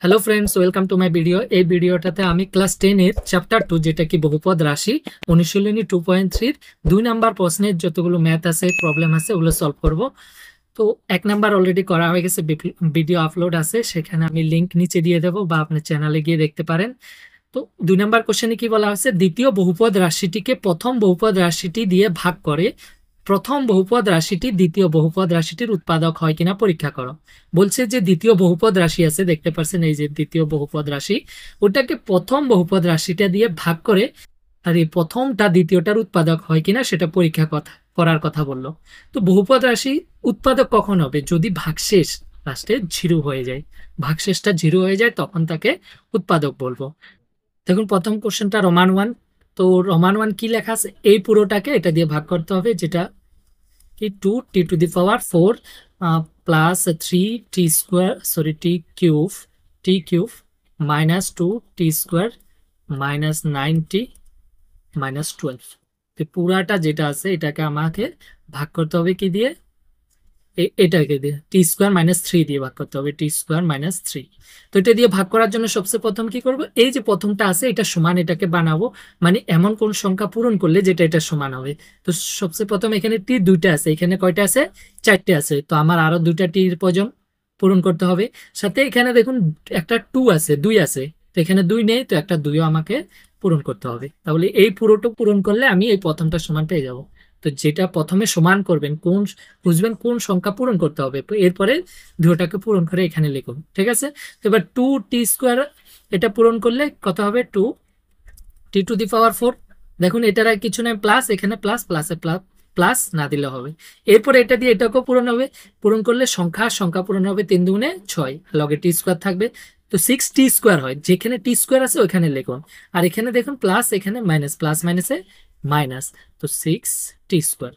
Hello friends, welcome to my video. এই ভিডিওটাতে আমি ক্লাস 10 এর চ্যাপ্টার 2, যেটা কি বহুপদ রাশি, অনুশীলনী 2.3 2 নাম্বার প্রশ্নের যতগুলো ম্যাথ আছে, প্রবলেম আছে, ওগুলো সলভ করব। তো 1 নাম্বার অলরেডি করা হয়ে গেছে, ভিডিও আপলোড আছে, সেখানে আমি লিংক নিচে দিয়ে দেবো বা আপনার চ্যানেলে গিয়ে দেখতে পারেন। তো 2 নাম্বার কোশ্চেনে কি বলা হয়েছে, দ্বিতীয় বহুপদ রাশিটিকে প্রথম বহুপদ রাশিটি দিয়ে ভাগ করে প্রথম বহুপদ রাশিটি দ্বিতীয় বহুপদ রাশিটির উৎপাদক হয় কিনা পরীক্ষা করো। বলছে যে দ্বিতীয় বহুপদ রাশি আছে, দেখতে পাচ্ছেন এই যে দ্বিতীয় বহুপদ রাশি, ওটাকে প্রথম বহুপদ রাশিটা দিয়ে ভাগ করে আর এই প্রথমটা দ্বিতীয়টার উৎপাদক হয় কিনা সেটা পরীক্ষা করার কথা বললো। তো বহুপদ রাশি উৎপাদক কখন হবে? যদি ভাগশেষ লাস্টে জিরো হয়ে যায়, ভাগশেষটা জিরো হয়ে যায়, তখন তাকে উৎপাদক বলবো। দেখুন প্রথম কোশ্চেনটা রোমান 1। তো রোমান 1 কি লেখা আছে, এই পুরোটাকে এটা দিয়ে ভাগ করতে হবে, যেটা কি 2t⁴ plus 3t² sorry t³ minus 2t² minus 9t minus 12। তো পুরাটা যেটা আছে এটাকে আমাকে ভাগ করতে হবে কি দিয়ে, এটাকে দিয়ে t² - 3 দিয়ে ভাগ করতে হবে, t²-3। তো এটা দিয়ে ভাগ করার জন্য সবচেয়ে প্রথম কি করব, এই যে প্রথমটা আছে এটা সমান, এটাকে বানাবো, মানে এমন কোন সংখ্যা পূরণ করলে যেটা এটা সমান হবে। তো সবচেয়ে প্রথম এখানে টি দুইটা আছে, এখানে কয়টা আছে? 4টে আছে। তো আমার আরো দুইটা টির প্রয়োজন, পূরণ করতে হবে। সাথে এখানে দেখুন একটা 2 আছে, 2 আছে, তো এখানে 2 নেই, তো একটা 2ও আমাকে পূরণ করতে হবে। তাহলে এই পুরোটা পূরণ করলে আমি এই প্রথমটা সমান পেয়ে যাব। তো যেটা প্রথমে সমান করবেন, বুঝবেন কোন সংখ্যা পূরণ করতে হবে, এরপরে দুটোটাকে পূরণ করে এখানে লিখুন, ঠিক আছে? তো এবার 2t² এটা পূরণ করলে কত হবে? 2t⁴। দেখুন এটার আর কিছু নাই, প্লাস, এখানে প্লাস, প্লাসে প্লাস, প্লাস না দিলে হবে। এরপরে এটা দিয়ে এটাকেও পূরণ হবে, পূরণ করলে সংখ্যা পূরণ হবে, 3×2 = 6, লগে t² থাকবে। তো 6t² হয়, যেখানে t² আছে ওইখানে লিখুন। আর এখানে দেখুন প্লাস, এখানে মাইনাস, প্লাস মাইনাসে মাইনাস, তো 6t²,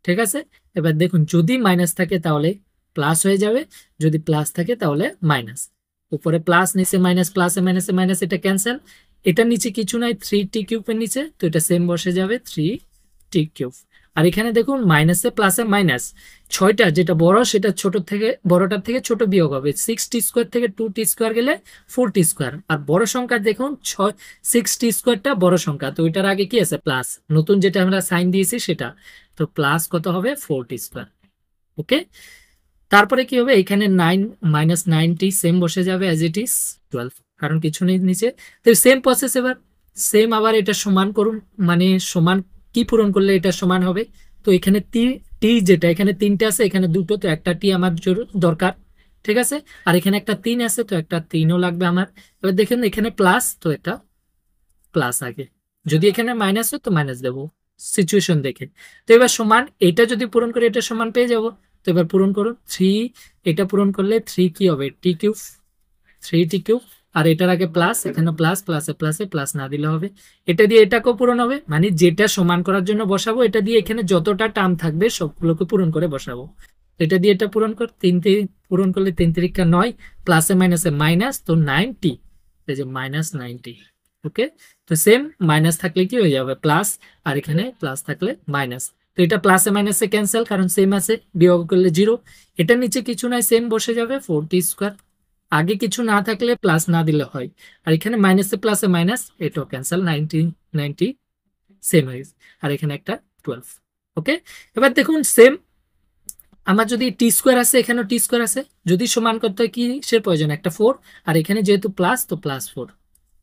ঠিক আছে? এবার দেখুন যদি মাইনাস থাকে তাহলে প্লাস হয়ে যাবে, যদি প্লাস থাকে তাহলে মাইনাস। উপরে প্লাস, নিচে মাইনাস, প্লাসে মাইনাসে মাইনাস, এটা ক্যান্সেল। এটার নিচে কিছু নাই, 3t³ এর নিচে, তো এটা সেম বসে যাবে, 3t³। আর এখানে দেখুন মাইনাসে প্লাসে মাইনাস, 6টা যেটা বড় সেটা বড়টার থেকে ছোট বিয়োগ হবে। 6t² থেকে 2t² গেলে 4t²। আর বড় সংখ্যা দেখুন 6t²টা বড় সংখ্যা, তো ওইটার আগে কি আছে? প্লাস, নতুন যেটা আমরা সাইন দিয়েছি সেটা। তো প্লাস কত হবে? 4t²। ওকে, তারপরে কি হবে? এখানে 9 - 9t সেম বসে যাবে অ্যাজ ইট ইজ 12, কারণ কিছু নেই নিচে। তো সেম প্রসেস, এবার সেম আবার এটা সমান করুন, মানে সমান কি পূরণ করলে এটা সমান হবে? তো এখানে টি যেটা এখানে 3টে আছে, এখানে 2টো, তো একটা টি আমার দরকার, ঠিক আছে? আর এখানে একটা 3 আছে, তো একটা 3ও লাগবে আমার। এবার দেখেন এখানে প্লাস, তো এটা প্লাস আগে, যদি এখানে মাইনাস হয় তো মাইনাস দেবো সিচুয়েশন দেখে। তো এবার সমান, এটা যদি পূরণ করে এটা সমান পেয়ে যাব। তো এবার পূরণ করুন, 3, এটা পূরণ করলে 3 কি হবে? t³, 3t³। আর এটার আগে প্লাস, এখানে প্লাস, প্লাসে প্লাসে প্লাস না দিলে হবে। এটা দিয়ে এটাকেও পূরণ হবে, মানে যেটা সমান করার জন্য বসাবো এটা দিয়ে এখানে যতটা টার্ম থাকবে সবগুলোকে পূরণ করে বসাবো। এটা দিয়ে এটা পূরণ কর, 3 পূরণ করলে 3×3 = 9, প্লাসে মাইনাসে মাইনাস, তো 9t, এই যে -9t। ওকে, তো সেম মাইনাস থাকলে কি হয়ে যাবে? প্লাস, আর এখানে প্লাস থাকলে মাইনাস। তো এটা প্লাসে মাইনাসে ক্যান্সেল, কারণ সেম আছে, বিয়োগ করলে 0। এটার নিচে কিছু নাই, সেম বসে যাবে 4t²। আগে কিছু না থাকলে প্লাস না দিলে হয়। আর এখানে মাইনাসে প্লাসে মাইনাস, এটাও ক্যান্সেল, 90 সেম হয়ে গেছে। আর এখানে একটা 12। ওকে, এবার দেখুন সেম, আমার যদি t² আছে, এখানেও t² আছে, যদি সমান করতে হয় কিসের প্রয়োজন? একটা 4। আর এখানে যেহেতু প্লাস, তো +4,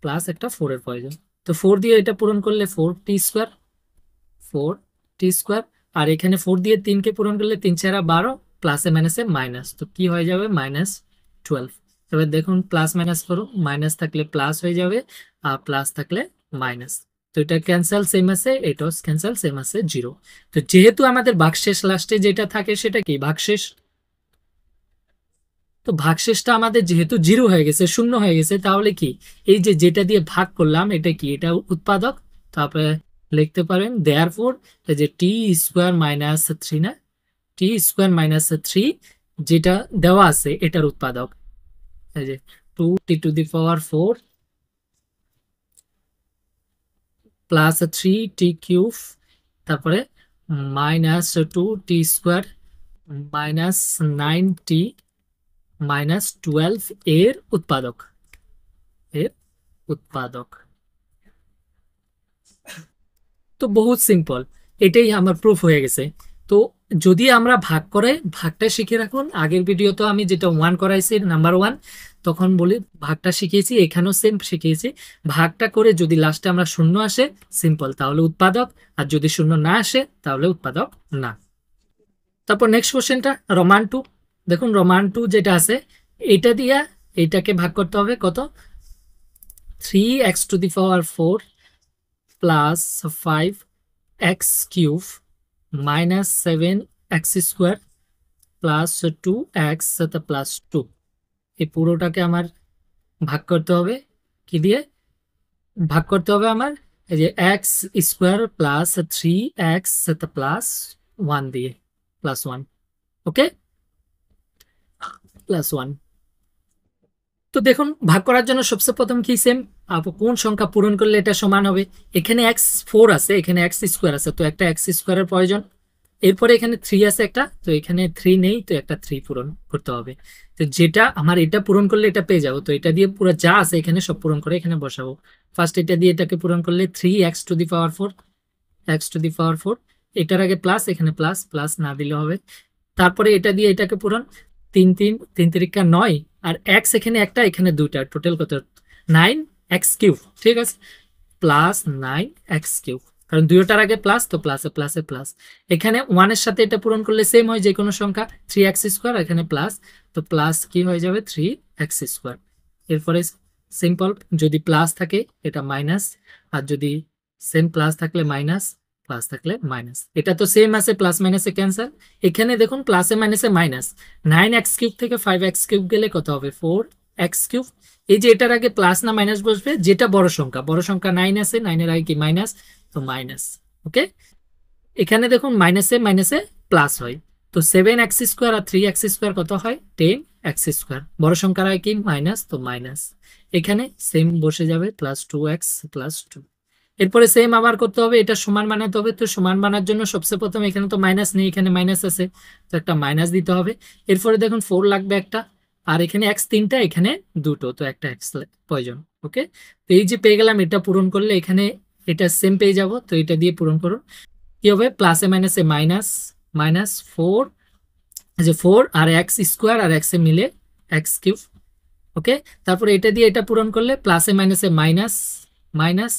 প্লাস একটা 4 এর প্রয়োজন। তো 4 দিয়ে এটা পূরণ করলে 4t²। আর এখানে 4 দিয়ে 3কে পূরণ করলে 3×4 = 12, প্লাসে মাইনাসে মাইনাস, তো কি হয়ে যাবে? -12। এবার দেখুন প্লাস মাইনাস করুন, মাইনাস থাকলে প্লাস হয়ে যাবে, আর প্লাস থাকলে মাইনাস। তো এটা ক্যান্সেল, সেম আছে, এটাও ক্যান্সেল, সেম আছে, 0। তো যেহেতু আমাদের ভাগশেষ লাস্টে যেটা থাকে সেটা কি? ভাগশেষ। তো ভাগশেষটা আমাদের যেহেতু 0 হয়ে গেছে, শূন্য হয়ে গেছে, তাহলে কি এই যে যেটা দিয়ে ভাগ করলাম এটা কি? এটা উৎপাদক। তারপরে লিখতে পারেন দেয়ারফর, এই যে t² - 3 না, t² - 3 যেটা দেওয়া আছে এটার উৎপাদক, এই যে 2t⁴ প্লাস 3t³ তারপরে -2t² -9t -12 এর উৎপাদক। উৎপাদক। তো বহুত সিম্পল, এটাই আমার প্রুফ হয়ে গেছে। তো যদি আমরা ভাগ করে ভাগটা শিখে রাখুন, আগের ভিডিও তো আমি যেটা 1 করাইছি নাম্বার 1, তখন বলি ভাগটা শিখিয়েছি, এখানেও সেম শিখিয়েছি। ভাগটা করে যদি লাস্টে আমরা শূন্য আসে সিম্পল, তাহলে উৎপাদক, আর যদি শূন্য না আসে তাহলে উৎপাদক না। তারপর নেক্সট কোশ্চেনটা রোমান 2। দেখুন রোমান 2 যেটা আছে, এটা দিয়া এটাকে ভাগ করতে হবে কত, 3x⁴ plus 5x³ minus 7x² plus 2x plus 2। এই পুরোটাকে আমার ভাগ করতে হবে কি দিয়ে, ভাগ করতে হবে আমার এই যে x² প্লাস 3x প্লাস 1 দিয়ে, প্লাস 1। ওকে, প্লাস 1। তো দেখুন ভাগ করার জন্য সবচেয়ে প্রথম কি সেম, কোন সংখ্যা পূরণ করলে এটা সমান হবে। এখানে x4 আছে, এখানে x² আছে, তো একটা x² এর প্রয়োজন। এরপরে এখানে 3 আছে একটা, তো এখানে 3 নেই, তো একটা 3 পূরণ করতে হবে। তো যেটা আমার এটা পূরণ করলে এটা পেয়ে যাবো, তো এটা দিয়ে পুরো যা আছে এখানে সব পূরণ করে এখানে বসাবো। ফার্স্ট এটা দিয়ে এটাকে পূরণ করলে 3x⁴ x⁴, এটার আগে প্লাস, এখানে প্লাস, প্লাস না দিলে হবে। তারপরে এটা দিয়ে এটাকে পূরণ, 3 9, আর এক্স এখানে একটা এখানে দুইটা, টোটাল কত 9x³ ঠিক আছে, প্লাস 9x³, কারণ দুইটার আগে প্লাস, তো প্লাসে প্লাসে প্লাস। এখানে 1 এর সাথে এটা পূরণ করলে সেম হয়, যে কোনো সংখ্যা 3x², এখানে প্লাস, তো প্লাস কি হয়ে যাবে 3x²। এরপরে সিম্পল, যদি প্লাস থাকে এটা মাইনাস, আর যদি সেম প্লাস থাকলে মাইনাস, প্লাস থাকলে মাইনাস। এটা তো সেম আছে, প্লাস মাইনাসে ক্যান্সেল। এখানে দেখুন প্লাসে মাইনাসে মাইনাস, 9x³ থেকে 5x³ গেলে কত হবে 4x³। এই যে এটার আগে প্লাস না মাইনাস বসবে, যেটা বড় সংখ্যা, বড় সংখ্যা 9 আছে, 9 এর আগে কি মাইনাস, তো মাইনাস। ওকে, এখানে দেখুন মাইনাসে মাইনাসে প্লাস হয়, তো 7x² আর 3x² কত হয় 10x², বড় সংখ্যার আগে কি মাইনাস, তো মাইনাস। এখানে সেম বসে যাবে প্লাস 2x প্লাস 2। এরপরে সেম আবার করতে হবে, এটা সমান বানাতে হবে। তো সমান বানার জন্য সবচেয়ে প্রথমে এখানে তো মাইনাস নেই, এখানে মাইনাস আছে, তো একটা মাইনাস দিতে হবে। এরপরে দেখুন 4 লাগবে একটা, আর এখানে x 3টা, এখানে দুটো, তো একটা x প্রয়োজন। ওকে, তো এই যে পেয়ে গেলাম, এটা পূরণ করলে এখানে এটা সেম পেয়ে যাব, তো এটা দিয়ে পূরণ করুন। কি হবে প্লাসে মাইনাসে মাইনাস, মাইনাস 4, যে 4 আর x² আর x এ মিলে x³। ওকে, তারপরে এটা দিয়ে এটা পূরণ করলে প্লাসে মাইনাসে মাইনাস, মাইনাস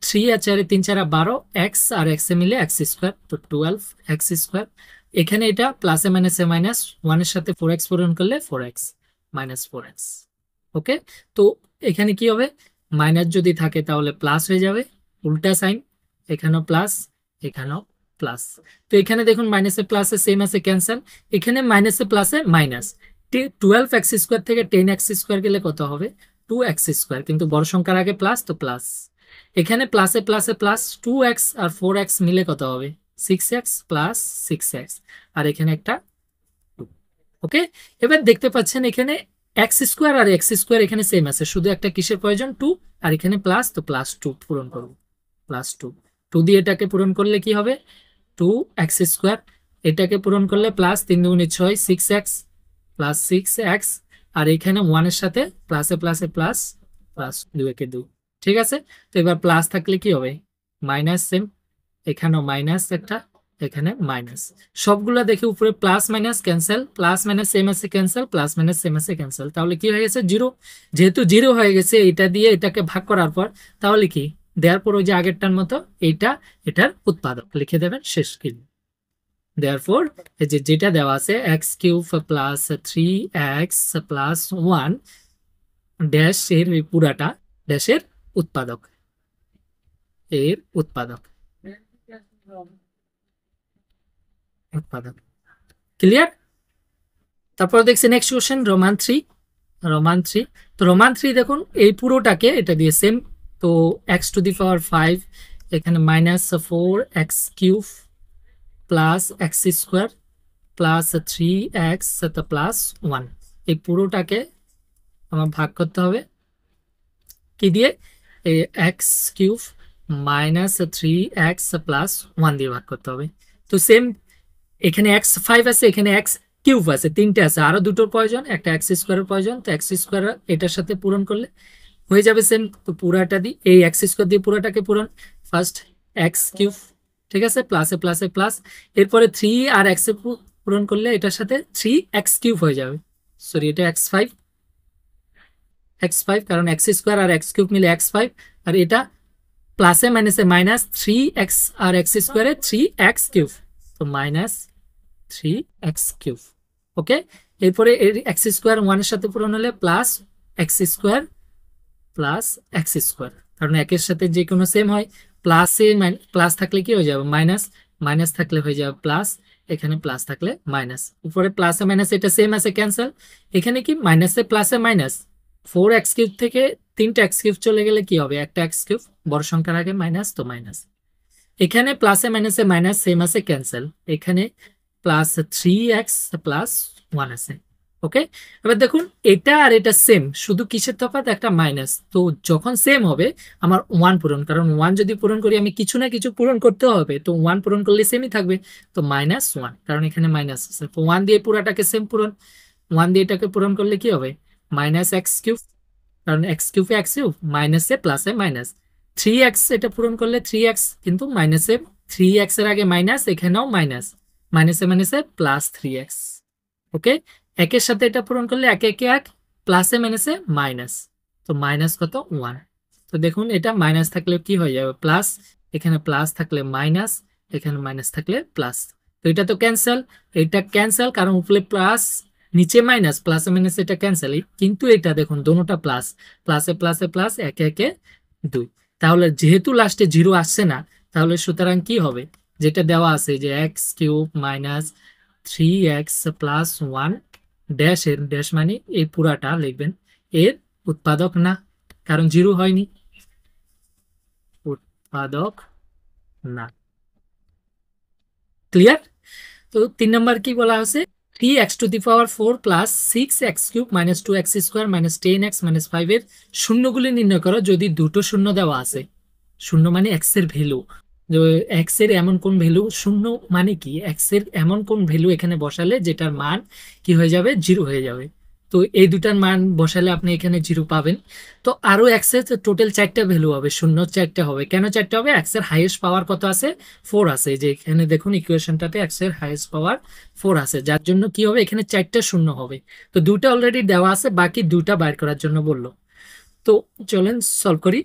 3 আর 4 3 4 12, x আর x এ মিলে x², তো 12x²। এখানে এটা প্লাসে মাইনাসে মাইনাস, 1 এর সাথে 4x পূরণ করলে 4x মাইনাস 4x। ওকে, তো এখানে কি হবে, মাইনাস যদি থাকে তাহলে প্লাস হয়ে যাবে, উল্টা সাইন, এখানেও প্লাস, এখানেও প্লাস। তো এখানে দেখুন মাইনাসে প্লাসে সেম আছে, ক্যান্সেল। এখানে মাইনাসে প্লাসে মাইনাস, 12x² থেকে 10x² গেলে কত হবে 2x², কিন্তু বড় সংখ্যার আগে প্লাস, তো প্লাস। এখানে প্লাসে প্লাসে প্লাস, 2x আর 4x মিলে কত হবে 6x প্লাস 6x, আর এখানে একটা 2। ওকে, এবার দেখতে পাচ্ছেন এখানে x² আর x² এখানে সেম আছে, শুধু একটা কিসের প্রয়োজন 2, আর এখানে প্লাস, তো প্লাস 2 পূরণ করব, প্লাস 2। 2 দিয়ে এটাকে পূরণ করলে কি হবে 2x², এটাকে পূরণ করলে প্লাস 3 2 6 6x প্লাস 6x, আর এখানে 1 এর সাথে প্লাসে প্লাসে প্লাস, প্লাস 2 একে 2। ঠিক আছে, তো এবার প্লাস থাকলে কি হবে মাইনাস, সেম এখানেও মাইনাস একটা, এখানে মাইনাস। সবগুলা দেখে উপরে plus minus cancel, plus minus same আছে ক্যান্সেল, প্লাস মাইনাস সেম আছে ক্যান্সেল, তাহলে কি হয়ে গেছে 0। যেহেতু 0 হয়ে গেছে, এটা দিয়ে এটাকে ভাগ করার পর তাহলে কি দেওয়ার পর ওই যে আগেরটার মতো এইটা এটার উৎপাদক লিখে দেবেন, শেষ কি। দেয়ারফর এই যে যেটা দেওয়া আছে x³ plus 3x plus 1 dash এর পুরাটা ড্যাশের উৎপাদক, এর উৎপাদক, উৎপাদক। ক্লিয়ার? তারপর দেখছি নেক্সট কোশ্চেন রোমান 3। রোমান 3, তো রোমান 3 দেখুন এই পুরোটাকে এটা দিয়ে সেম, তো x⁵ এখানে minus 4x³ plus x² plus 3x plus 1, এই পুরোটাকে আমার ভাগ করতে হবে কি দিয়ে, x³ মাইনাস 3x প্লাস 1 দিয়ে ভাগ করতে হবে। তো সেম এখানে x5 আছে, এখানে x³ আছে, তিনটে আছে, আরো দুটোর প্রয়োজন, একটা x² এর প্রয়োজন, তো x² এটার সাথে পূরণ করলে হয়ে যাবে সেম। তো পুরাটা দিই, এই এক্স স্কোয়ার দিয়ে পুরাটাকে পূরণ। ফার্স্ট এক্স কিউব, ঠিক আছে, প্লাসে প্লাসে প্লাস, এরপরে 3 আর এক্স এ পূরণ করলে এটার সাথে 3x³ হয়ে যাবে। সরি, এটা x5 কারণ এক্স স্কোয়ার আর এক্স কিউব মিলে x5, আর এটা প্লাসে মাইনাসে মাইনাস 3x আর এক্স স্কোয়ারে 3x³, তো -3x³। ওকে, এরপরে এর এক্স স্কোয়ার 1-এর সাথে পূরণ হলে plus x square plus x square, কারণ একের সাথে যে কোনো সেম হয়। প্লাসে প্লাস থাকলে কি হয়ে যাবে মাইনাস, মাইনাস থাকলে হয়ে যাবে প্লাস, এখানে প্লাস থাকলে মাইনাস, উপরে প্লাসে মাইনাস এটা সেম আছে ক্যান্সেল। এখানে কি মাইনাসে প্লাসে মাইনাস, 4x³ থেকে 3টা x³ চলে গেলে কি হবে, একটা x³ বড় সংখ্যার আগে মাইনাস, তো মাইনাস। এখানে প্লাসে মাইনাসে মাইনাস সেম আছে ক্যান্সেল, এখানে প্লাস 3x প্লাস 1 আছে। ওকে, এবার দেখুন এটা আর এটা সেম, শুধু কিসের তফাৎ, একটা মাইনাস। তো যখন সেম হবে আমার 1 পূরণ, কারণ 1 যদি পূরণ করি আমি কিছু না কিছু পূরণ করতে হবে, তো 1 পূরণ করলে সেমই থাকবে, তো -1, কারণ এখানে মাইনাস আছে। তো 1 দিয়ে পুরাটাকে সেম পূরণ, 1 দিয়ে এটাকে পূরণ করলে কি হবে -x³, কারণ x³ এ x³ মাইনাসে প্লাসে মাইনাস, 3x এটা পূরণ করলে 3x, কিন্তু মাইনাসে 3x এর আগে মাইনাস, এখানেও মাইনাস, মাইনাসে মাইনাসে প্লাস 3x। ওকে, একের সাথে এটা পূরণ করলে একে একে এক, প্লাসে মাইনাসে মাইনাস, তো মাইনাস কত 1। তো দেখুন এটা মাইনাস থাকলে কি হয়ে যাবে প্লাস, এখানে প্লাস থাকলে মাইনাস, এখানে মাইনাস থাকলে প্লাস, তো এটা তো ক্যান্সেল, এটা ক্যান্সেল কারণ উপরে প্লাস নিচে মাইনাস, প্লাসে মাইনাস এটা ক্যান্সেল, কিন্তু এটা দেখুন দোনোটা প্লাস, প্লাসে প্লাসে প্লাস, একে একে 2। তাহলে যেহেতু লাস্টে 0 আসছে না, তাহলে সুতরাং কি হবে, যেটা দেওয়া আছে যে x³ minus 3x plus 1 dash, এর ড্যাশ মানে এই পুরাটা লিখবেন, এর উৎপাদক না, কারণ 0 হয়নি, উৎপাদক না। ক্লিয়ার? তো 3 নম্বর কি বলা আছে, 3x⁴ plus 6x³ minus 2x² minus 10x minus 5 এর শূন্যগুলি নির্ণয় করো যদি দুটো শূন্য দেওয়া আছে। শূন্য মানে এক্স এর ভ্যালু, এক্স এর এমন কোন ভ্যালু, শূন্য মানে কি এক্স এর এমন কোন ভ্যালু এখানে বসালে যেটার মান কি হয়ে যাবে 0 হয়ে যাবে। তো এই দুটার মান বসালে আপনি এখানে 0 পাবেন। তো আরো এক্স এর টোটাল 4টা ভ্যালু হবে, শূন্য 4টা হবে। কেন 4টা হবে, এক্স এর হাইয়েস্ট পাওয়ার কত আছে 4 আছে, যে এখানে দেখুন ইকুয়েশনটাতে এক্স এর হাইয়েস্ট পাওয়ার 4 আছে, যার জন্য কি হবে এখানে 4টা শূন্য হবে। তো দুটা অলরেডি দেওয়া আছে, বাকি দুটা বাইর করার জন্য বললো। তো চলেন সলভ করি।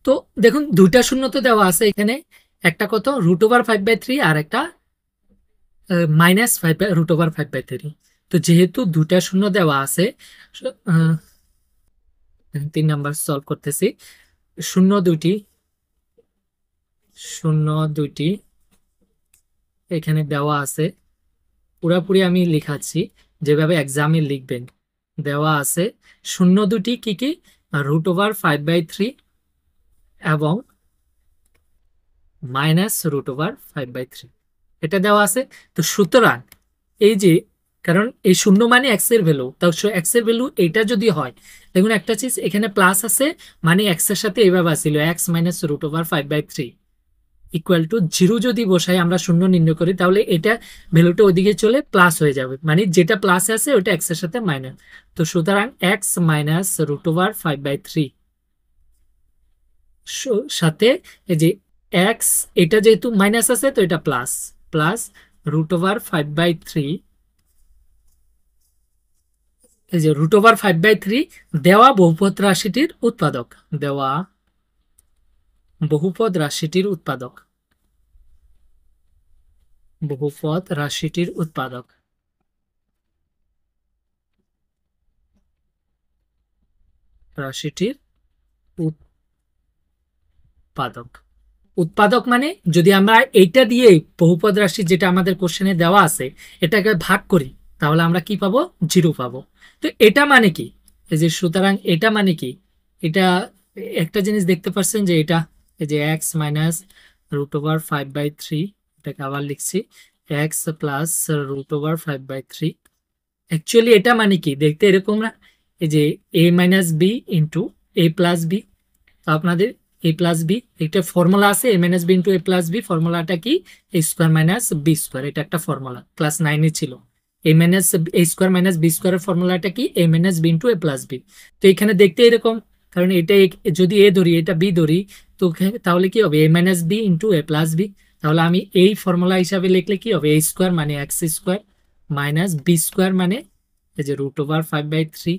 তো দেখুন দুইটা শূন্য তো দেওয়া আছে এখানে, একটা কত √5/3 আর একটা -5/√5/3। তো যেহেতু দুটা শূন্য দেওয়া আছে, 3 নাম্বার সলভ করতেছি, শূন্য দুইটি এখানে দেওয়া আছে, পুরাপুরি আমি লিখাচ্ছি যেভাবে এক্সামে লিখবেন, দেওয়া আছে শূন্য দুটি কি কি, √5/3 এবং -√5/3 এটা দেওয়া আছে। তো সুতরাং এই যে, কারণ এই শূন্য মানে এক্স এর ভ্যালু, তাও এক্স এর ভ্যালু এটা যদি হয়, দেখুন একটা চিজ এখানে প্লাস আছে, মানে এক্স এর সাথে এইভাবে আসছিল x -√5/3 ইকুয়াল টু 0 যদি বসাই আমরা শূন্য নির্ণয় করি, তাহলে এটা ভ্যালুটা ওইদিকে চলে প্লাস হয়ে যাবে, মানে যেটা প্লাস আছে ওটা এক্স এর সাথে মাইনাস। তো সুতরাং x -√5/3 সাথে এই যে এক্স, এটা যেহেতু মাইনাস আছে তো এটা প্লাস, প্লাস √5/3, এই যে √5/3 দেওয়া বহুপদ রাশিটির উৎপাদক, দেওয়া বহুপদ রাশিটির উৎপাদক, বহুপদ রাশিটির উৎপাদক, রাশিটির উৎপাদক। উৎপাদক মানে যদি আমরা এইটা দিয়ে বহুপদ রাশি যেটা আমাদের কোশ্চেনে দেওয়া আছে এটাকে ভাগ করি, তাহলে আমরা কি পাবো 0 পাবো। তো এটা মানে কি, এই যে সুতরাং এটা মানে কি, এটা একটা জিনিস দেখতে পাচ্ছেন যে এটা এই যে x -√5/3, এটাকে আবার লিখছি x +√5/3। অ্যাকচুয়ালি এটা মানে কি দেখতে এরকম না, এই যে a - b into a + b। তো আপনাদের a + b একটা ফর্মুলা আছে, a - b into a + b, ফর্মুলাটা কি a² - b², এটা একটা ফর্মুলা ক্লাস 9 এ ছিল। a² - b² এর ফর্মুলাটা কি a - b into a + b। তো এখানে দেখতে এরকম, কারণ এটা যদি এ ধরি এটা বি ধরি তো তাহলে কি হবে A minus B into A plus B. তাহলে আমি এই ফর্মুলা হিসাবে লিখলে কি হবে, এ স্কোয়ার মানে X square minus B square মানে এই যে √5/3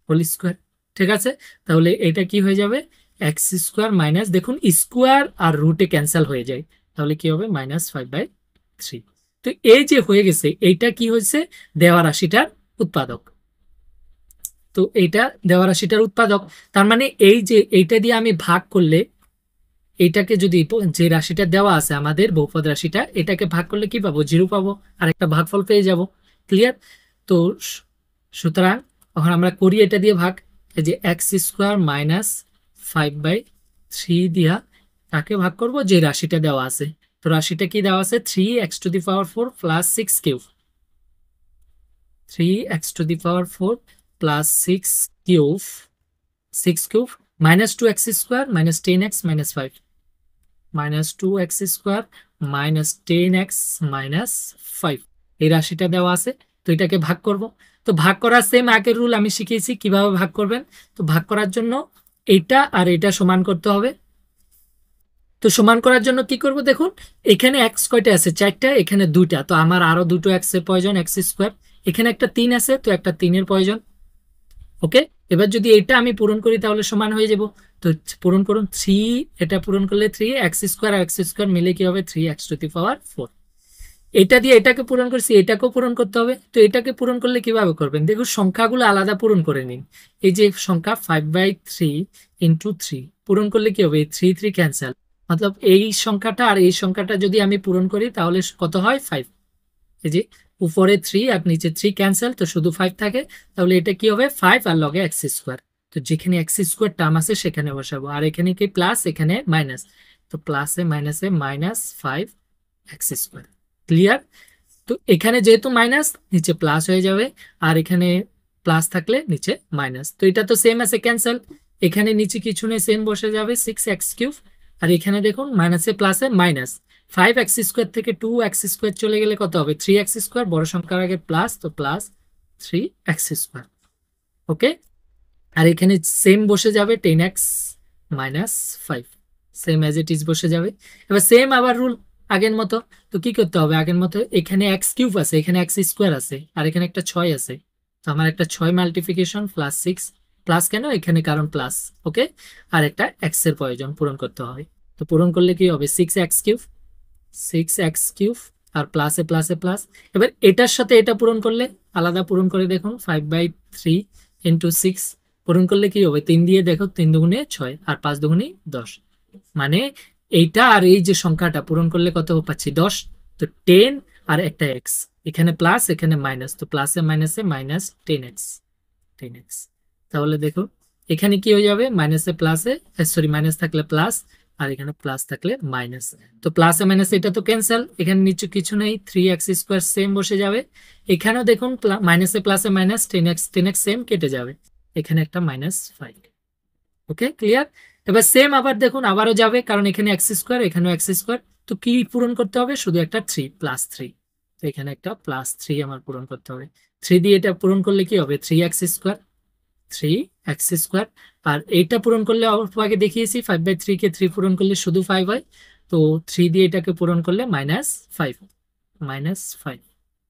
হোল স্কোয়ার। ঠিক আছে, তাহলে এটা কি হয়ে যাবে এক্স স্কোয়ার মাইনাস, দেখুন স্কোয়ার আর রুটে ক্যান্সেল হয়ে যায়, তাহলে কি হবে -5/3। তো এই যে হয়ে গেছে এইটা কি হয়েছে দেওয়া রাশিটার উৎপাদক। তো এইটা দেওয়া রাশিটার উৎপাদক, তার মানে এই যে এইটা দিয়ে আমি ভাগ করলে এইটাকে যদি যে রাশিটা দেওয়া আছে আমাদের বহুপদ রাশিটা, এটাকে ভাগ করলে কি পাবো 0 পাবো আর একটা ভাগফল পেয়ে যাব। ক্লিয়ার? তো সুতরাং এখন আমরা করি এটা দিয়ে ভাগ, এই যে এক্স স্কোয়ার মাইনাস 5/3 দিয়া তাকে ভাগ করব যে রাশিটা দেওয়া আছে। তো রাশিটা কি দেওয়া আছে 3x⁴ plus 6 cube, 3x⁴ plus 6 cube, 6 cube minus 2x square minus 10x minus 5, minus 2x square minus 10x minus 5 এই রাশিটা দেওয়া আছে। তো এটাকে ভাগ করব। তো ভাগ করার সেম আগের রুল আমি শিখিয়েছি কিভাবে ভাগ করবেন। তো ভাগ করার জন্য এইটা আর এটা সমান করতে হবে। তো সমান করার জন্য কি করব, দেখুন এখানে এক্স কয়টা আছে 4টা, এখানে 2টা, তো আমার আরো দুটো এক্স এর প্রয়োজন, এক্স স্কোয়ার। এখানে একটা 3 আছে, তো একটা 3-এর প্রয়োজন। ওকে, এবার যদি এটা আমি পূরণ করি তাহলে সমান হয়ে যাব। তো পূরণ করুন 3, এটা পূরণ করলে 3x² আর x² মিলে কি হবে 3x⁴। এটা দিয়ে এটাকে পূরণ করছি, এটাকেও পূরণ করতে হবে। তো এটাকে পূরণ করলে কিভাবে করবেন, দেখুন সংখ্যাগুলো আলাদা পূরণ করে নিন। এই যে সংখ্যা 5/3 × 3 পূরণ করলে কি হবে 3 ক্যান্সেল, মতলব এই সংখ্যাটা আর এই সংখ্যাটা যদি আমি পূরণ করি তাহলে কত হয় 5। এই যে উপরে 3 আর নিচে 3 ক্যান্সেল, তো শুধু 5 থাকে। তাহলে এটা কি হবে 5 আর লগে x²। তো যেখানে x² টার্ম আছে সেখানে বসাবো, আর এখানে কি প্লাস এখানে মাইনাস, তো প্লাসে মাইনাসে -5x²। ক্লিয়ার? তো এখানে যেহেতু মাইনাস নিচে প্লাস হয়ে যাবে, আর এখানে প্লাস থাকলে নিচে মাইনাস। তো এটা তো সেম আছে ক্যান্সেল, এখানে নিচে কিছু নেই সেম বসে যাবে 6x³ আর এখানে দেখুন মাইনাসে প্লাসে মাইনাস 5x² থেকে 2x² চলে গেলে কত হবে 3x², বড় সংখ্যার আগে প্লাস, তো প্লাস 3x²। ওকে, আর এখানে সেম বসে যাবে 10x minus 5, same as it is বসে যাবে। এবার সেম আবার রুল আগের মতো। তো কি করতে হবে আগের মতো, এখানে x³ আছে, এখানে x² আছে, আর এখানে একটা 6 আছে। তো আমার একটা 6 মাল্টিপ্লিকেশন প্লাস 6, প্লাস কেন এখানে কারণ প্লাস। ওকে, আর একটা x এর প্রয়োজন পূরণ করতে হবে। তো পূরণ করলে কি হবে 6x³ 6x³ আর প্লাসে প্লাসে প্লাস। এবার এটার সাথে এটা পূরণ করলে আলাদা পূরণ করে দেখুন 5/3 × 6 পূরণ করলে কি হবে 3 দিয়ে দেখো 3 দুগুণে 6 আর 5 দুগুণে 10, মানে এইটা আর এই যে সংখ্যাটা পূরণ করলে কত পাচ্ছি 10। তো 10 আর একটা x, এখানে প্লাস এখানে মাইনাস, তো প্লাসে মাইনাসে -10x 10x। তাহলে দেখো এখানে কি হয়ে যাবে মাইনাসে প্লাসে, সরি মাইনাস থাকলে প্লাস আর এখানে প্লাস থাকলে মাইনাস। তো প্লাসে মাইনাসে এটা তো ক্যান্সেল, এখানে নিচে কিছু নেই 3x² সেম বসে যাবে। এখানেও দেখুন মাইনাসে প্লাসে মাইনাস 10x সেম কেটে যাবে, এখানে একটা -5। ওকে, ক্লিয়ার? এবার সেম আবার দেখুন আবারও যাবে, কারণ এখানে x², এখানেও x²। তো কি পূরণ করতে হবে শুধু একটা 3 +3, তো এখানে একটা +3 আমার পূরণ করতে হবে। 3 দিয়ে এটা পূরণ করলে কি হবে 3x², 3x²। আর এইটা পূরণ করলে অল্প আগে দেখিয়েছি 5/3 কে 3 পূরণ করলে শুধু 5 হয়। তো 3 দিয়ে এটাকে পূরণ করলে -5।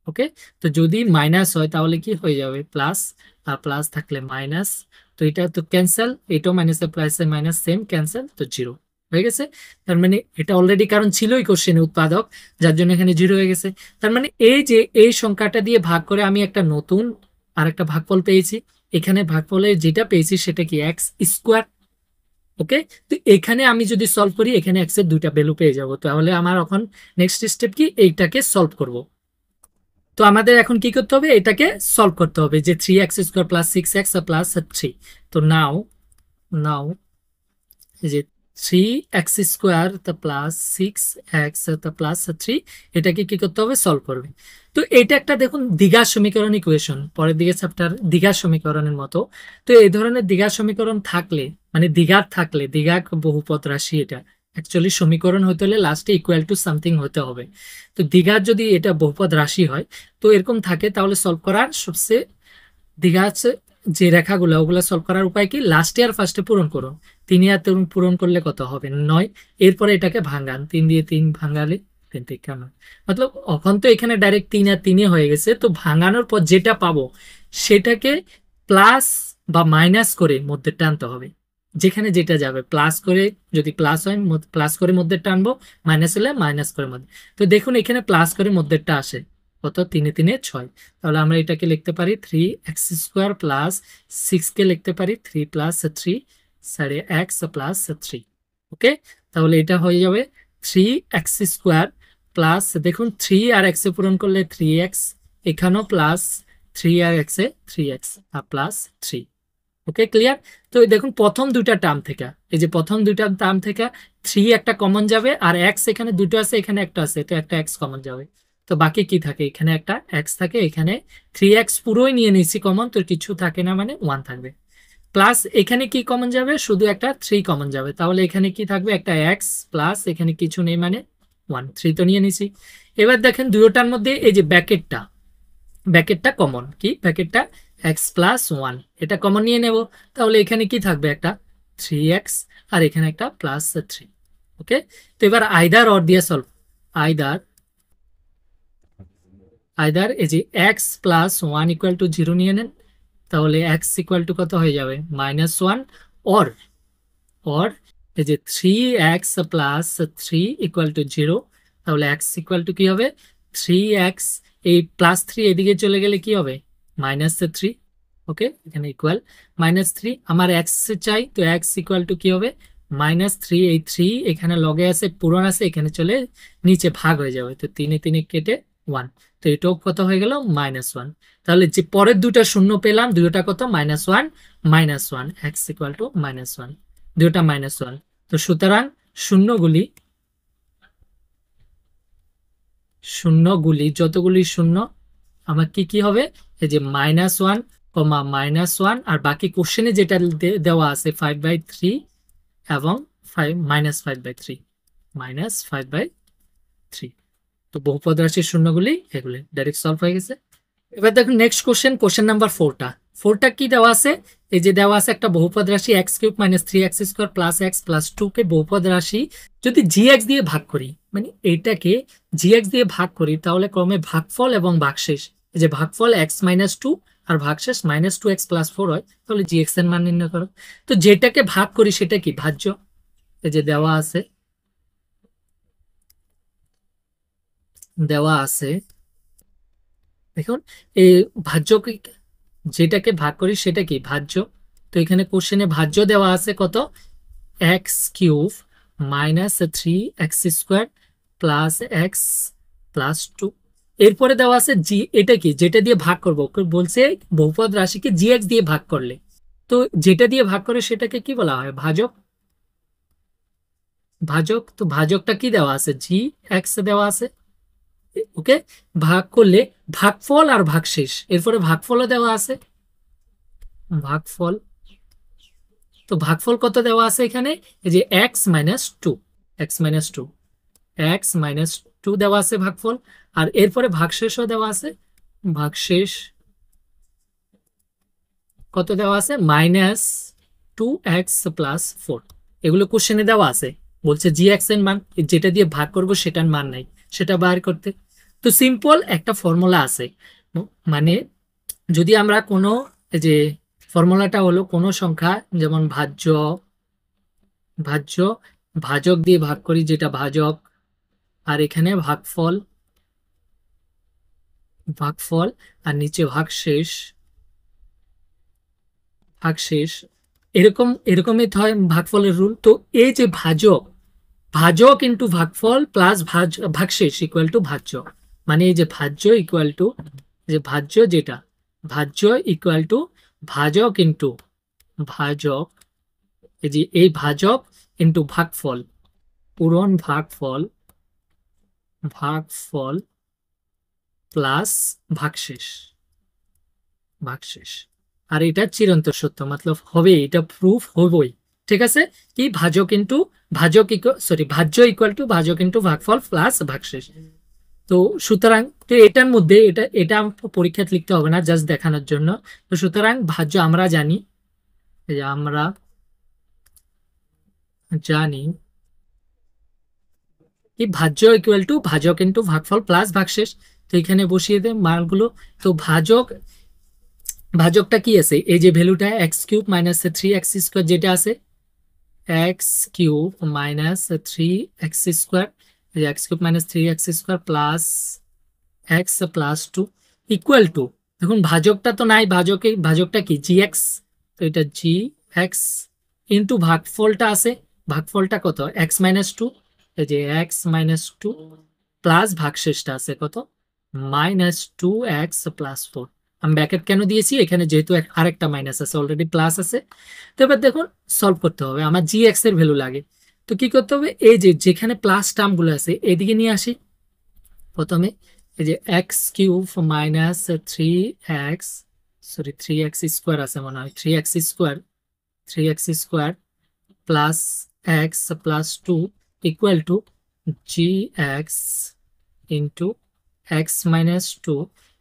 ওকে, তো যদি মাইনাস হয় তাহলে কি হয়ে যাবে প্লাস, আর প্লাস থাকলে মাইনাস। তো এটা তো ক্যান্সেল, এটাও মাইনাসে প্লাসে মাইনাস সেম ক্যান্সেল, তো 0 হয়ে গেছে। তার মানে এটা অলরেডি কারণ ছিলই কোশ্চেনে উৎপাদক, যার জন্য এখানে 0 হয়ে গেছে। তার মানে এই যে এই সংখ্যাটা দিয়ে ভাগ করে আমি একটা নতুন আর একটা ভাগফল পেয়েছি। এখানে ভাগফলে যেটা পেয়েছি সেটা কি x²। ওকে, তো এখানে আমি যদি সলভ করি এখানে x এর দুইটা ভ্যালু পেয়ে যাব। তাহলে আমার এখন নেক্সট স্টেপ কি এইটাকে সলভ করব। তো আমাদের এখন কি করতে হবে এটাকে সলভ করতে হবে যে 3x² প্লাস 6x প্লাস 3। তো নাও যে 3x² প্লাস 6x প্লাস 3 এটাকে কি করতে হবে সলভ করবে। তো এটা একটা দেখুন দ্বিঘাত সমীকরণ ইকুয়েশন, পরের দিকে চ্যাপ্টার দ্বিঘাত সমীকরণের মতো। তো এই ধরনের দ্বিঘাত সমীকরণ থাকলে মানে দ্বিঘাত থাকলে, দ্বিঘাত বহুপদ রাশি এটা অ্যাকচুয়ালি সমীকরণ হতে হলে লাস্টে ইকুয়াল টু সামথিং হতে হবে। তো দ্বিঘাত যদি এটা বহুপদ রাশি হয় তো এরকম থাকে তাহলে সলভ করার সবচেয়ে দ্বিঘাত যে রেখাগুলো ওগুলো সলভ করার উপায় কি, লাস্টে আর ফার্স্টে পূরণ করুন। 3 আর 3 পূরণ করলে কত হবে 9, এরপরে এটাকে ভাঙান, 3 দিয়ে 3 ভাঙালে 3 থেকে 9, মতলব এখন তো এখানে ডাইরেক্ট 3 আর 3 হয়ে গেছে, তো ভাঙানোর পর যেটা পাবো সেটাকে প্লাস বা মাইনাস করে মধ্যে টানতে হবে, যেখানে যেটা যাবে প্লাস করে, যদি প্লাস হয় প্লাস করে মধ্যে টানবো, মাইনাস হলে মাইনাস করে মধ্যে। তো দেখুন এখানে প্লাস করে মধ্যেটা আসে কত, 3 3 6, তাহলে আমরা এটাকে লিখতে পারি 3x² প্লাস 6 কে লিখতে পারি 3 প্লাস 3 সাড়ে x প্লাস 3। ওকে, তাহলে এটা হয়ে যাবে 3x² প্লাস, দেখুন 3 আর x এ পূরণ করলে 3x, এখানেও প্লাস 3 আর x এ 3x আর প্লাস 3। ওকে, ক্লিয়ার? তো দেখুন প্রথম দুইটা টার্ম থেকে, এই যে প্রথম দুইটা টার্ম থেকে 3 একটা কমন যাবে, আর x এখানে দুটো আছে, এখানে একটা আছে, তো একটা x কমন যাবে। তো বাকি কি থাকে, এখানে একটা x থাকে, এখানে 3x পুরোই নিয়ে নিচ্ছি কমন, তো কিছু থাকে না, মানে 1 থাকবে। প্লাস এখানে কি কমন যাবে, শুধু একটা 3 কমন যাবে, তাহলে এখানে কি থাকবে, একটা x প্লাস এখানে কিছু নেই মানে 1, 3 তো নিয়ে নিছি। এবার দেখেন দুটোটার মধ্যে এই যে ব্যাকেটটা কমন, কি ব্যাকেটটা x প্লাস 1, এটা কমন নিয়ে নেব, তাহলে এখানে কি থাকবে, একটা 3x আর এখানে একটা প্লাস 3। ওকে, তো এবার আইদার অর দিয়ে সলভ, আইদার এই যে x প্লাস 1 ইকুয়াল টু 0 নিয়ে নেন, তাহলে x ইকুয়াল টু কত হয়ে যাবে -1, অর এই যে 3x প্লাস 3 ইকুয়াল টু 0, তাহলে x ইকুয়াল টু কি হবে 3x, এই প্লাস 3 এদিকে চলে গেলে কি হবে -3। ওকে, এখানে ইকুয়াল -3, আমার x চাই, তো x ইকুয়াল টু কি হবে -3, এই 3 এখানে লগে আছে, পূরণ আছে, এখানে চলে নিচে ভাগ হয়ে যাবে, তো 3 3 কেটে 1, তো এটাও কত হয়ে গেল -1। তাহলে যে পরের দুটা শূন্য পেলাম, দুটা কত -1 -1, x ইকুয়াল টু -1, দুটা -1। তো সুতরাং শূন্যগুলি যতগুলি শূন্য আমার কি কি হবে, এই যে -1, -1, আর বাকি কোশ্চেনে যেটা দেওয়া আছে 5/3 এবং -5/3, তো বহুপদ রাশির শূন্যগুলি এগুলি ডাইরেক্ট সলভ হয়ে গেছে। এবার দেখুন নেক্সট কোশ্চেন নাম্বার 4টা কি দেওয়া আছে, এই যে দেওয়া আছে একটা বহুপদ রাশি x³ - 3x² plus x plus 2 কে বহুপদ রাশি যদি gx দিয়ে ভাগ করি, মানে এইটাকে gx দিয়ে ভাগ করি, তাহলে ক্রমে ভাগফল এবং ভাগশেষ, এই যে ভাগফল x - 2 আর ভাগশেষ -2x + 4 হয়, তাহলে gx এর মান নির্ণয় করো। তো যেটাকে ভাগ করি সেটা কি ভাজ্য, এই যে দেওয়া আছে দেখুন এই ভাজ্য, যেটাকে ভাগ করি সেটা কি ভাজ্য, তো এখানে কোশ্চেনে ভাজ্য দেওয়া আছে কত x³ - 3x² plus x plus 2, এরপরে দেওয়া আছে জি, এটা কি যেটা দিয়ে ভাগ করবো, বলছে বহুপদ রাশিকে gx দিয়ে ভাগ করলে, তো যেটা দিয়ে ভাগ করে সেটাকে কি বলা হয় ভাজক। তো ভাজকটা কি দেওয়া আছে gx দেওয়া আছে। ওকে, ভাগ করলে ভাগফল আর ভাগশেষ, এরপরে ভাগফলও দেওয়া আছে ভাগফল, তো ভাগফল কত দেওয়া আছে এখানে, এই যে x - 2 দেওয়া আছে ভাগফল, আর এরপরে ভাগশেষও দেওয়া আছে, ভাগশেষ কত দেওয়া আছে -2x + 4, এগুলো কোশ্চেনে দেওয়া আছে, বলছে gx এর মান, যেটা দিয়ে ভাগ করব সেটার মান নাই, সেটা বার করতে। তো সিম্পল একটা ফর্মুলা আছে, মানে যদি আমরা কোনো, যে ফর্মুলাটা হলো কোনো সংখ্যা যেমন ভাজক দিয়ে ভাগ করি, যেটা ভাজক, আর এখানে ভাগফল আর নিচে ভাগশেষ এরকমই হয় ভাগফলের রুল। তো এই যে ভাজক ইন্টু ভাগফল প্লাস ভাগশেষ ইকুয়াল টু ভাজ্য, মানে এই যে ভাজ্য ইকুয়াল টু, যে ভাজ্য ইকুয়াল টু ভাজক ইন্টু এই যে এই ভাজক ইন্টু ভাগফল, পূরণ ভাগফল প্লাস ভাগশেষ, আর এটা চিরন্তর সত্য, মতলব হবে, এটা প্রুফ হবেই। ঠিক আছে, কি ভাজ্য ইকুয়াল টু ভাজক ইন্টু ভাগফল প্লাস ভাগশেষ। তো সুতরাং তো এটার মধ্যে এটা পরীক্ষায় লিখতে হবে না, জাস্ট দেখানোর জন্য। তো সুতরাং ভাজ্য আমরা জানি, এই যে আমরা জানি কি ভাজ্য ইকুয়াল টু ভাজক ইন্টু ভাগফল প্লাস ভাগশেষ। তো এখানে বসিয়ে দেয় মানগুলো। তো ভাজকটা কি আছে, এই যে ভ্যালুটা x cube minus 3x square যেটা আছে, x cube minus 3x square, x cube minus 3x square plus x plus 2 equal to, দেখুন ভাজকটা তো নাই, ভাজকটা কি জি এক্স, তো এটা জি এক্স ইন্টু ভাগফলটা আছে, ভাগফলটা কত এক্স মাইনাস 2, এই যে এক্স মাইনাস 2 প্লাস ভাগশেষটা আছে কত মাইনাস 2x প্লাস 4। আমি ব্র্যাকেট কেন দিয়েছি, এখানে যেহেতু আরেকটা মাইনাস আছে, অলরেডি প্লাস আছে। তো এবার দেখুন সলভ করতে হবে, আমার জি এক্স এর ভ্যালু লাগে। তো কি করতে হবে, এই যে যেখানে প্লাস টার্মগুলো আছে এদিকে নিয়ে আসি। প্রথমে এই যে x cube minus 3x, sorry 3x square আছে মনে হয়, 3x square plus x plus 2 equal to G x into x minus 2।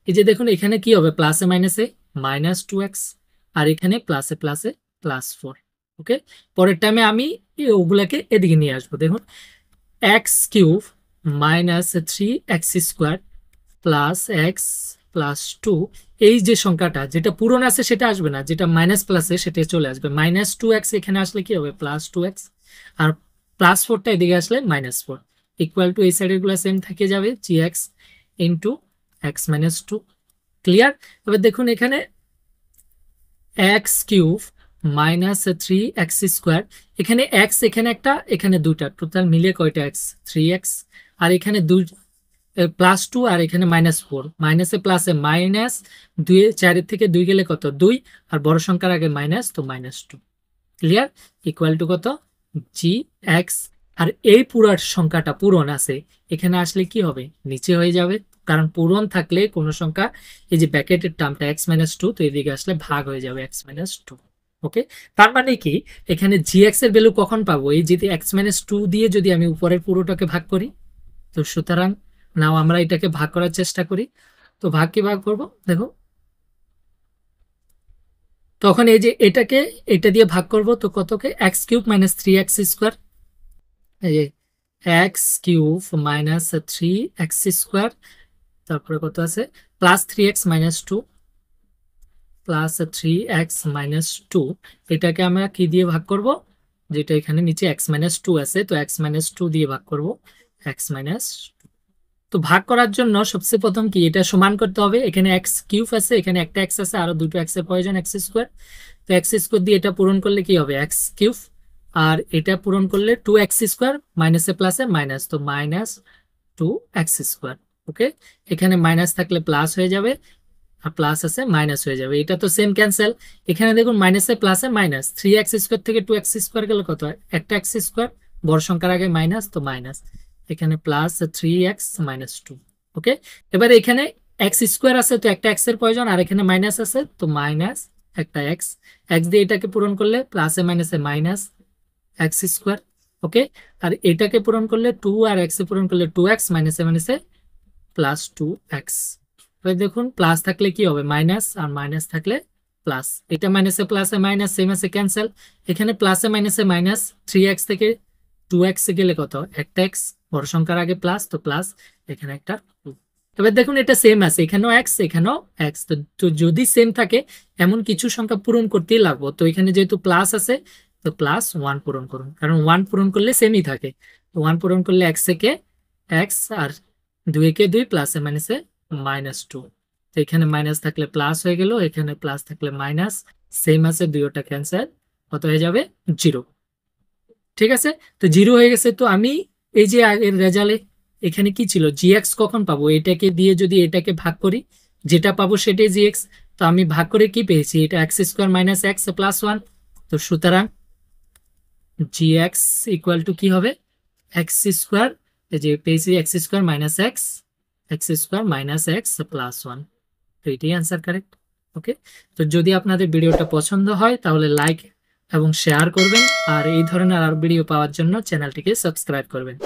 এই যে দেখুন এখানে কি হবে, প্লাসে মাইনাসে মাইনাস 2x, আর এখানে প্লাসে প্লাসে প্লাস 4। ওকে, পরের টাইমে আমি ওগুলাকে এদিকে নিয়ে আসবো। দেখুন x cube minus 3x square plus x plus 2, এই যে সংখ্যাটা যেটা পূরণ আছে সেটা আসবে না, যেটা মাইনাস প্লাসে সেটা চলে আসবে, মাইনাস 2x এখানে আসলে কি হবে প্লাস 2x, আর প্লাস 4টা এদিকে আসলে মাইনাস 4 ইকুয়াল টু এই সাইডের গুলো সেম থেকে যাবে g x into x minus 2। Clear? এবার দেখুন এখানে x cube minus 3x square, এখানে এক্স এখানে একটা এখানে দুটা, টোটাল মিলিয়ে কয়টা এক্স 3x, আর এখানে দুই প্লাস 2 আর এখানে মাইনাস 4, মাইনাসে প্লাসে মাইনাস 2, 4 থেকে 2 গেলে কত 2, আর বড় সংখ্যার আগে মাইনাস, তো মাইনাস 2। ক্লিয়ার? ইকুয়াল টু কত জি এক্স, আর এই পুরার সংখ্যাটা পূরণ আছে, এখানে আসলে কি হবে নিচে হয়ে যাবে, কারণ পূরণ থাকলে কোনো সংখ্যা এই যে ব্র্যাকেটের টার্মটা এক্স মাইনাস 2, তো এদিকে আসলে ভাগ হয়ে যাবে এক্স মাইনাস 2। ওকে, তার মানে কি এখানে জি এক্স এর ভ্যালু কখন পাবো, এই যদি এক্স মাইনাস 2 দিয়ে যদি আমি উপরের পুরোটাকে ভাগ করি। তো সুতরাং নাও আমরা এটাকে ভাগ করার চেষ্টা করি। তো ভাগ কি ভাগ করব, দেখো তখন এই যে এটাকে এটা দিয়ে ভাগ করব, তো কতকে x cube minus 3x square, এই যে x cube minus 3x square, তারপরে কত আছে plus 3x minus 2 plus 3x minus 2, এটাকে আমরা কি দিয়ে ভাগ করব, যেটা এখানে নিচে x মাইনাস 2 আছে, তো x মাইনাস 2 দিয়ে ভাগ করব x মাইনাস। তো ভাগ করার জন্য সবচেয়ে প্রথম কি এটা সমান করতে হবে, এখানে এক্স কিউব আছে, এখানে একটা এক্স আছে, আরো দুটো এক্স এর প্রয়োজন এক্স স্কোয়ার। তো এক্স স্কোয়ার দিয়ে এটা পূরণ করলে কি হবে এক্স কিউব, আর এটা পূরণ করলে 2x স্কোয়ার, মাইনাসে প্লাসে মাইনাস, তো মাইনাস 2x স্কোয়ার। ওকে, এখানে মাইনাস থাকলে প্লাস হয়ে যাবে, আর প্লাস আছে মাইনাস হয়ে যাবে, এটা তো সেম ক্যান্সেল। এখানে দেখুন মাইনাসে প্লাসে মাইনাস, 3x স্কোয়ার থেকে 2x স্কোয়ার গেলে কত হয়, একটা এক্স স্কোয়ার, বড় সংখ্যার আগে মাইনাস, তো মাইনাস, এখানে প্লাস 3x মাইনাস 2। ওকে, এবার এখানে এক্স স্কোয়ার আছে, তো একটা এক্স এর প্রয়োজন, আর এখানে মাইনাস আছে, তো মাইনাস একটা এক্স, এক্স দিয়ে এটাকে পূরণ করলে প্লাসে মাইনাসে মাইনাস এক্স স্কোয়ার। ওকে, আর এটাকে পূরণ করলে 2 আর এক্স এ পূরণ করলে 2x, মাইনাসে মাইনাসে প্লাস 2x। এবার দেখুন প্লাস থাকলে কি হবে মাইনাস, আর মাইনাস থাকলে প্লাস, এটা মাইনাসে প্লাসে মাইনাস সেম আছে ক্যান্সেল, এখানে প্লাসে মাইনাসে মাইনাস, 3x থেকে 2x এ গেলে কত একটা এক্স, বড় সংখ্যার আগে প্লাস, তো প্লাস, এখানে একটা 2। এবার দেখুন এটা সেম আছে, এখানেও এক্স এখানেও এক্স, তো যদি সেম থাকে এমন কিছু সংখ্যা পূরণ করতেই লাগবো। তো এখানে যেহেতু প্লাস আছে, তো প্লাস 1 পূরণ করুন, কারণ 1 পূরণ করলে সেমই থাকে, তো 1 পূরণ করলে এক্স একে এক্স, আর 2 একে 2, প্লাসে মাইনাসে মাইনাস 2। তো এখানে মাইনাস থাকলে প্লাস হয়ে গেল, এখানে প্লাস থাকলে মাইনাস, সেম আছে, দুইটা ক্যান্সেল, কত হয়ে যাবে 0। ঠিক আছে, তো 0 হয়ে গেছে। তো আমি এই যে আগের রেজাল্টে এখানে কি ছিল জি এক্স কখন পাবো, এটাকে দিয়ে যদি এটাকে ভাগ করি যেটা পাবো সেটাই জি এক্স। তো আমি ভাগ করে কি পেয়েছি, এটা x square minus x plus 1। তো সুতরাং জি এক্স ইকুয়াল টু কি হবে এক্স স্কোয়ার, এই যে পেয়েছি x square minus x square minus x plus 1। তো এটাই অ্যান্সার কারেক্ট। ওকে, তো যদি আপনাদের ভিডিওটা পছন্দ হয় তাহলে লাইক এবং শেয়ার করবেন, আর এই ধরনের আর ভিডিও পাওয়ার জন্য চ্যানেলটিকে সাবস্ক্রাইব করবেন।